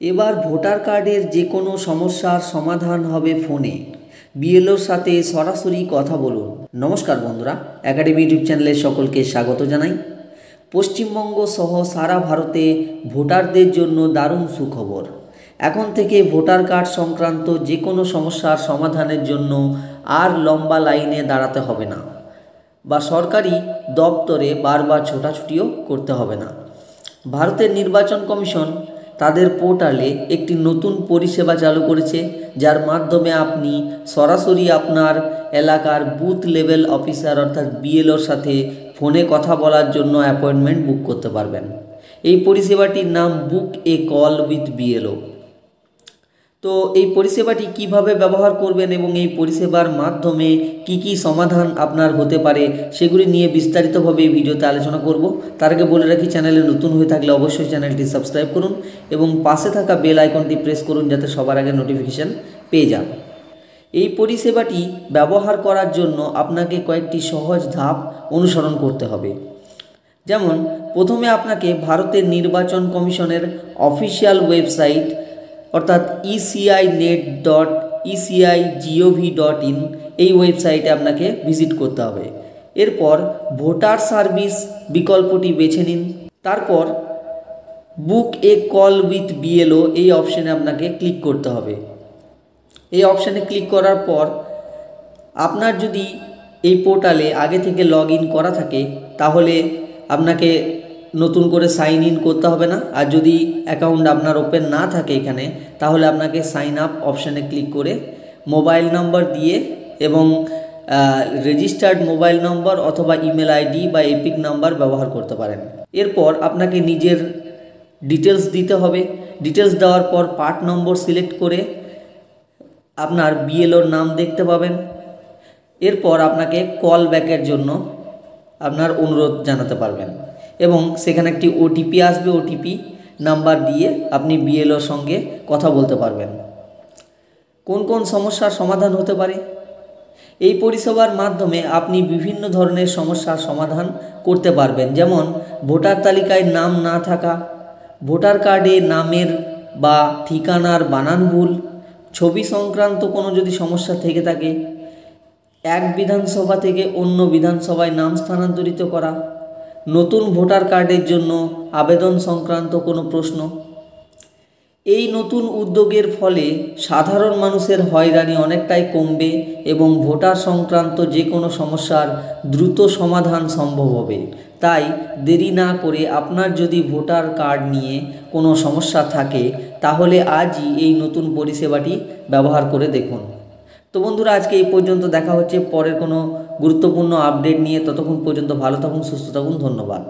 এবার ভোটার কার্ডের যে কোনো সমস্যার সমাধান হবে ফোনে। বিএলওর সাথে সরাসরি কথা বলুন। নমস্কার বন্ধুরা, একাডেমি ইউটিউব চ্যানেলে সকলকে স্বাগত জানাই। পশ্চিমবঙ্গ সহ সারা ভারতে ভোটারদের জন্য দারুণ সুখবর। এখন থেকে ভোটার কার্ড সংক্রান্ত যে কোনো সমস্যার সমাধানের জন্য আর লম্বা লাইনে দাঁড়াতে হবে না, বা সরকারি দপ্তরে বারবার ছোটাছুটিও করতে হবে না। ভারতের নির্বাচন কমিশন তাদের পোর্টালে একটি নতুন পরিষেবা চালু করেছে, যার মাধ্যমে আপনি সরাসরি আপনার এলাকার বুথ লেভেল অফিসার অর্থাৎ বিএলওর সাথে ফোনে কথা বলার জন্য অ্যাপয়েন্টমেন্ট বুক করতে পারবেন। এই পরিষেবাটির নাম বুক এ কল উইথ বিএলও। তো এই পরিষেবাটি কিভাবে ব্যবহার করবেন এবং এই পরিষেবার মাধ্যমে কি সমাধান আপনার হতে পারে সেগুলি নিয়ে বিস্তারিতভাবে এই ভিডিওতে আলোচনা করব। তার আগে বলে রাখি, চ্যানেলে নতুন হয়ে থাকলে অবশ্যই চ্যানেলটি সাবস্ক্রাইব করুন এবং পাশে থাকা বেল আইকনটি প্রেস করুন যাতে সবার আগে নোটিফিকেশান পেয়ে যান। এই পরিষেবাটি ব্যবহার করার জন্য আপনাকে কয়েকটি সহজ ধাপ অনুসরণ করতে হবে। যেমন, প্রথমে আপনাকে ভারতের নির্বাচন কমিশনের অফিসিয়াল ওয়েবসাইট অর্থাৎ eci.net.eci.gov.in এই ওয়েবসাইটে আপনাকে ভিজিট করতে হবে। এরপর ভোটার সার্ভিস বিকল্পটি বেছে নিন। তারপর বুক এ কল উইথ বিএলও এই অপশানে আপনাকে ক্লিক করতে হবে। এই অপশানে ক্লিক করার পর আপনার যদি এই পোর্টালে আগে থেকে লগ ইন করা থাকে তাহলে আপনাকে নতুন করে সাইন ইন করতে হবে না। আর যদি অ্যাকাউন্ট আপনার ওপেন না থাকে এখানে, তাহলে আপনাকে সাইন আপ অপশানে ক্লিক করে মোবাইল নম্বর দিয়ে এবং রেজিস্টার্ড মোবাইল নম্বর অথবা ইমেল আইডি বা এপিক নাম্বার ব্যবহার করতে পারেন। এরপর আপনাকে নিজের ডিটেলস দিতে হবে। ডিটেলস দেওয়ার পর পার্ট নম্বর সিলেক্ট করে আপনার বিএলওর নাম দেখতে পাবেন। এরপর আপনাকে কল ব্যাকের জন্য আপনার অনুরোধ জানাতে পারবেন এবং সেখানে একটি ওটিপি আসবে। ওটিপি নাম্বার দিয়ে আপনি বিএলওর সঙ্গে কথা বলতে পারবেন। কোন কোন সমস্যার সমাধান হতে পারে? এই পরিষেবার মাধ্যমে আপনি বিভিন্ন ধরনের সমস্যার সমাধান করতে পারবেন, যেমন ভোটার তালিকায় নাম না থাকা, ভোটার কার্ডে নামের বা ঠিকানার বানান ভুল, ছবি সংক্রান্ত কোনো যদি সমস্যা থেকে থাকে, এক বিধানসভা থেকে অন্য বিধানসভায় নাম স্থানান্তরিত করা, নতুন ভোটার কার্ডের জন্য আবেদন সংক্রান্ত কোনো প্রশ্ন। এই নতুন উদ্যোগের ফলে সাধারণ মানুষের হয়রানি অনেকটাই কমবে এবং ভোটার সংক্রান্ত যে কোনো সমস্যার দ্রুত সমাধান সম্ভব হবে। তাই দেরি না করে আপনার যদি ভোটার কার্ড নিয়ে কোনো সমস্যা থাকে তাহলে আজই এই নতুন পরিষেবাটি ব্যবহার করে দেখুন। তো বন্ধুরা, আজকে এই পর্যন্ত। দেখা হচ্ছে পরের কোনো গুরুত্বপূর্ণ আপডেট নিয়ে। ততক্ষণ পর্যন্ত ভালো থাকুন, সুস্থ থাকুন। ধন্যবাদ।